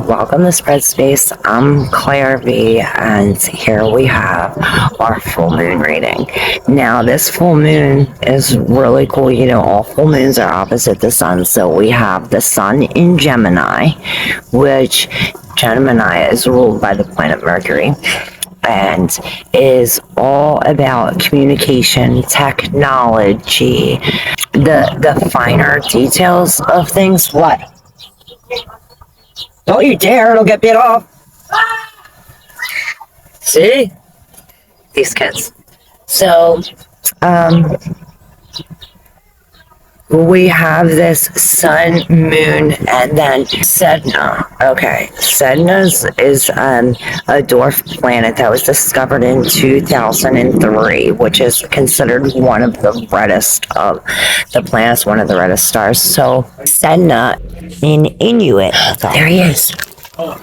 welcome to Spread Space. I'm ClairV, and here we have our full moon reading. Now, this full moon is really cool. You know, all full moons are opposite the sun. So we have the sun in Gemini, which Gemini is ruled by the planet Mercury, and is all about communication, technology, the finer details of things. What? Don't you dare, it'll get bit off. See? These kids. So, we have this sun, moon, and then Sedna. Okay, Sedna is a dwarf planet that was discovered in 2003, which is considered one of the reddest of the planets, one of the reddest stars. So, Sedna in Inuit. There he is.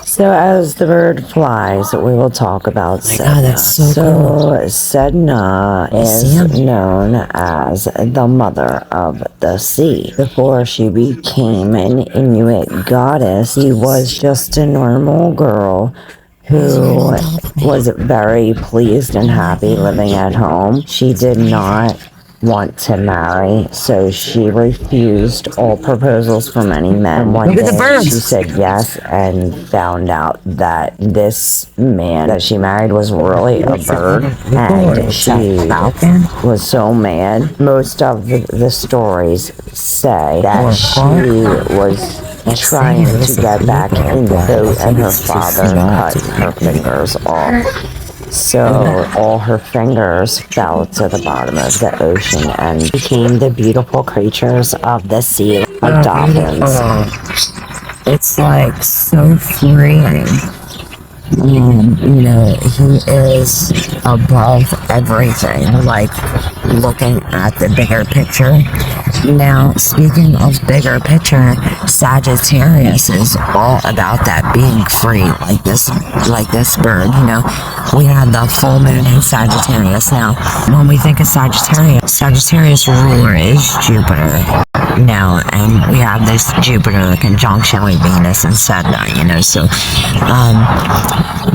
So as the bird flies, we will talk about Sedna. God, that's so cool. Sedna is known as the mother of the sea. Before she became an Inuit goddess, she was just a normal girl who was very pleased and happy living at home. She did not want to marry, so she refused all proposals from any men. One day she said yes and found out that this man that she married was really a bird, and she was so mad. Most of the stories say that she was trying to get back in the boat and her father cut her fingers off. So all her fingers fell to the bottom of the ocean and became the beautiful creatures of the sea, like dolphins. It's like so freeing. You know, he is above everything, like looking at the bigger picture. Now, speaking of bigger picture, Sagittarius is all about that being free, like this bird, you know. We had the full moon in Sagittarius. Now, when we think of Sagittarius ruler is Jupiter. Now, and we have this Jupiter conjunction with Venus and Sedna, you know, so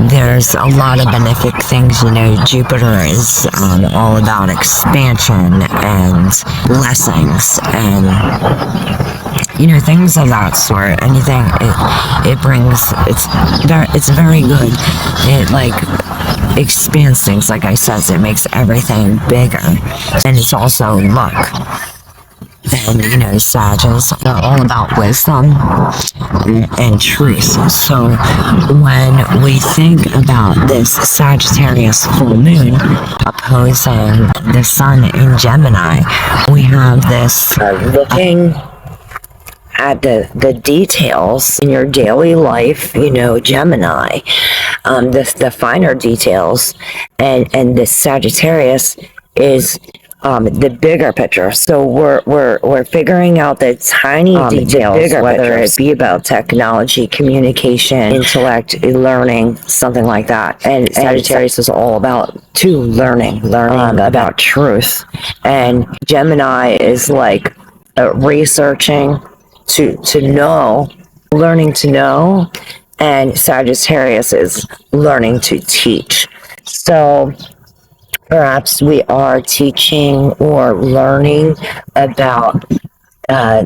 there's a lot of benefic things, you know. Jupiter is all about expansion and blessings and, you know, things of that sort. Anything it brings, it's very good. It like expands things, like I said, so it makes everything bigger, and it's also luck. And, you know, Sagittarius are all about wisdom and truth. So when we think about this Sagittarius full moon opposing the sun in Gemini, we have this looking at the details in your daily life, you know, Gemini, the finer details, and the Sagittarius is the bigger picture. So we're figuring out the tiny details, whether it be about technology, communication, intellect, learning, something like that. And Sagittarius is all about learning about truth. And Gemini is like researching to know, learning to know, and Sagittarius is learning to teach. So perhaps we are teaching or learning about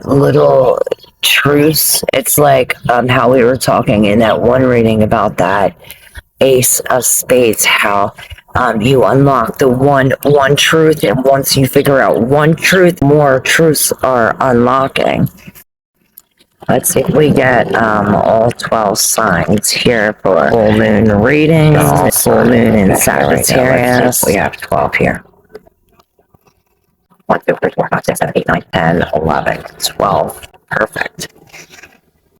little truths. It's like how we were talking in that one reading about that Ace of Spades, how you unlock the one truth, and once you figure out one truth, more truths are unlocking. Let's see if we get all 12 signs here for full moon reading. Full moon in Sagittarius. We have 12 here. 1, 2, 3, 4, 5, 6, 7, 8, 9, 10, 11, 12. Perfect.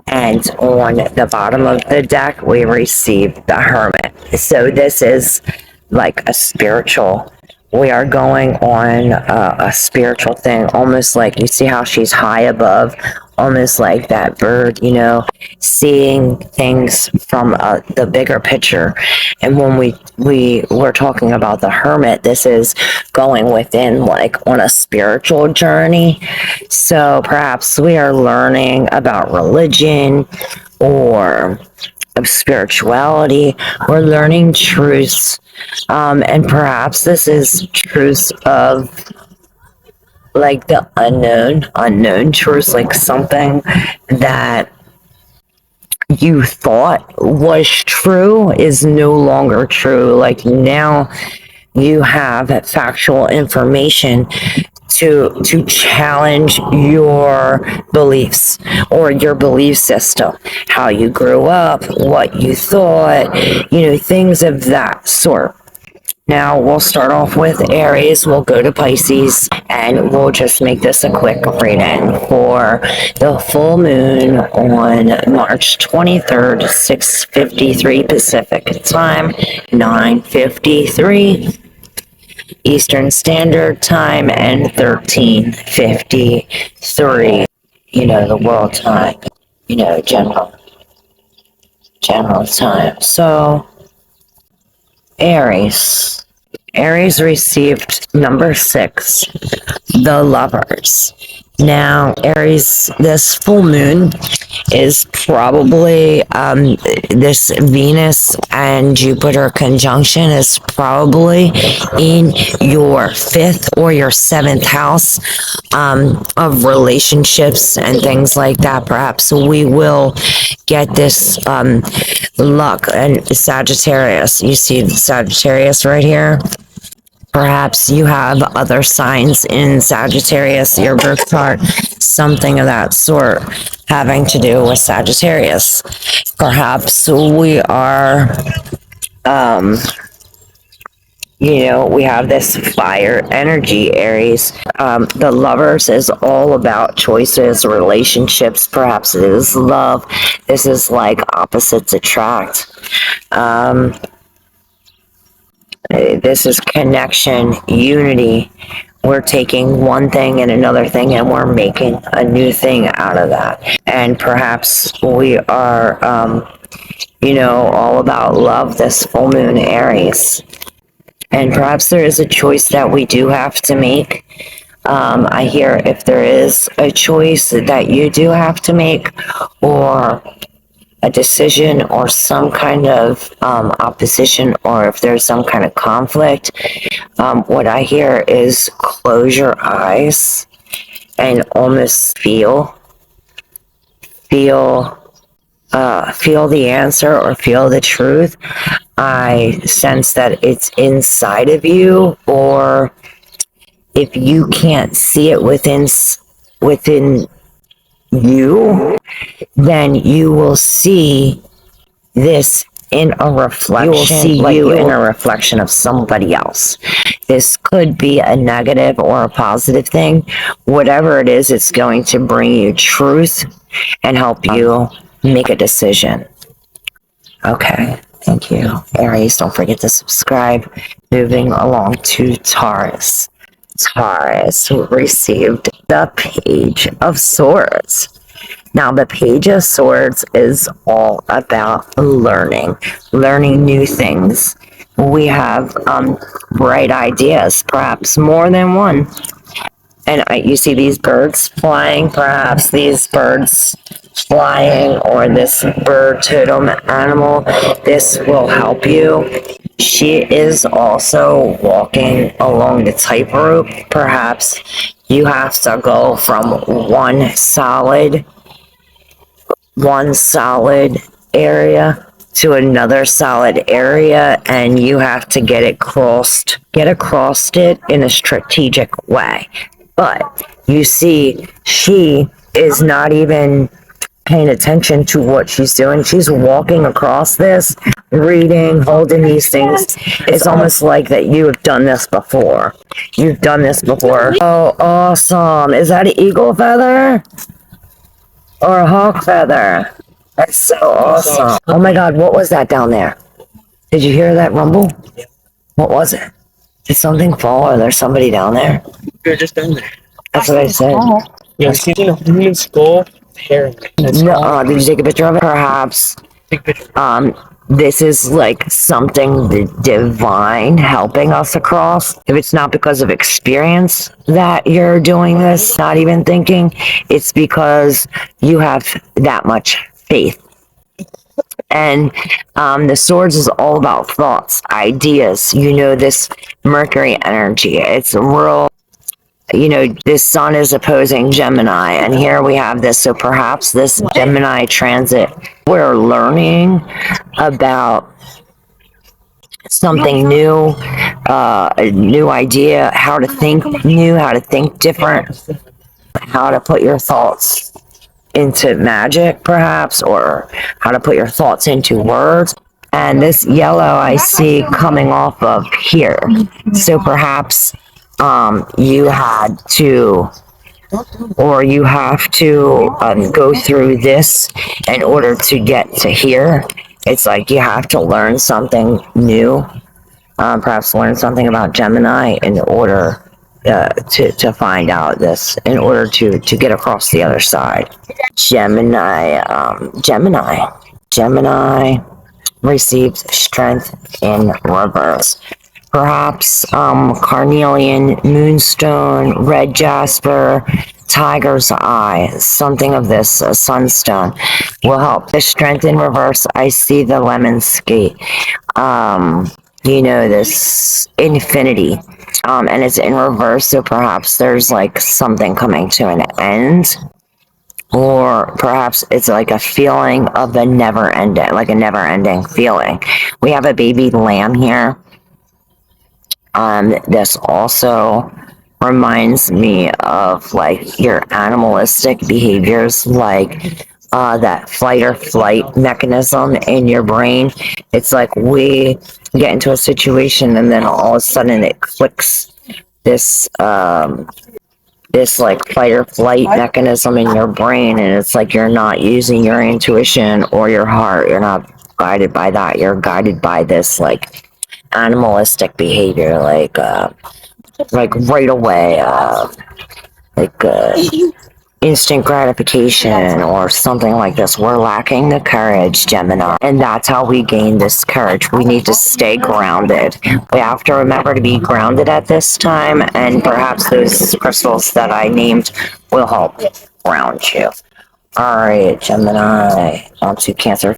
And on the bottom of the deck, we receive the Hermit. So this is like a spiritual. We are going on a spiritual thing, almost like, you see how she's high above, almost like that bird, you know, seeing things from the bigger picture. And when we're talking about the Hermit, this is going within, like on a spiritual journey. So perhaps we are learning about religion, or of spirituality. We're learning truths. And perhaps this is truths of like the unknown truths, like something that you thought was true is no longer true. Like now you have factual information to challenge your beliefs or your belief system, how you grew up, what you thought, things of that sort. Now we'll start off with Aries, we'll go to Pisces, and we'll just make this a quick read-in for the full moon on March 23rd, 6:53 Pacific Time, 9:53 Eastern Standard Time, and 13:53, the world time, general time. So, Aries. Aries received number 6, the Lovers. Now, Aries, this full moon is probably this Venus and Jupiter conjunction is probably in your 5th or your 7th house of relationships and things like that. Perhaps we will get this luck and Sagittarius. You see the Sagittarius right here? Perhaps you have other signs in Sagittarius, your birth chart, something of that sort having to do with Sagittarius. Perhaps we are, we have this fire energy, Aries. The Lovers is all about choices, relationships. Perhaps it is love. This is like opposites attract. This is connection, unity. We're taking one thing and another thing and we're making a new thing out of that. And perhaps we are, all about love this full moon, Aries. And perhaps there is a choice that we do have to make. I hear if there is a choice that you do have to make, or a decision or some kind of opposition, or if there's some kind of conflict, what I hear is close your eyes and almost feel the answer or feel the truth. I sense that it's inside of you, or if you can't see it within you, then you will see this in a reflection. You will see you in a reflection of somebody else. This could be a negative or a positive thing. Whatever it is, it's going to bring you truth and help you make a decision. Okay, thank you, Aries. Don't forget to subscribe. Moving along to Taurus. Taurus received the Page of Swords. Now, the Page of Swords is all about learning new things. We have bright ideas, perhaps more than one. And you see these birds flying, perhaps these birds flying, or this bird totem animal. This will help you. She is also walking along the tightrope. Perhaps you have to go from one solid area to another solid area, and you have to get across it in a strategic way. But you see, she is not even paying attention to what she's doing. She's walking across this, reading, holding these things. It's almost like that you have done this before. You've done this before. Oh, awesome. Is that an eagle feather? Or a hawk feather? That's so awesome. Oh my God, what was that down there? Did you hear that rumble? What was it? Did something fall, or there's somebody down there? You're just down there. That's what I said. Yeah, I've seen a human skull hair. No, did you take a picture of it? Perhaps. Take a picture. This is like something divine helping us across. If it's not because of experience that you're doing this, not even thinking, it's because you have that much faith And the swords is all about thoughts, ideas. This Mercury energy. It's real. This sun is opposing Gemini, and here we have this. So perhaps this Gemini transit, we're learning about something new, a new idea, how to think new, how to think different, how to put your thoughts into magic, perhaps, or how to put your thoughts into words. And this yellow I see coming off of here. So perhaps you had to, or you have to go through this in order to get to here. It's like you have to learn something new, perhaps learn something about Gemini in order to find out this, in order to get across the other side. Gemini receives strength in reverse. Perhaps carnelian, moonstone, red jasper, tiger's eye, something of this sunstone will help. The strength in reverse, I see the lemon skate. This infinity. And it's in reverse, so perhaps there's like something coming to an end. Or perhaps it's like a feeling of a never ending, like a never ending feeling. We have a baby lamb here. This also reminds me of like your animalistic behaviors, like that fight or flight mechanism in your brain. It's like we get into a situation and then all of a sudden it clicks this this like fight or flight mechanism in your brain, and it's like you're not using your intuition or your heart. You're not guided by that. You're guided by this like animalistic behavior, like right away, like instant gratification or something like this. We're lacking the courage, Gemini, and that's how we gain this courage. We need to stay grounded. We have to remember to be grounded at this time, and perhaps those crystals that I named will help ground you. All right, Gemini, on to Cancer.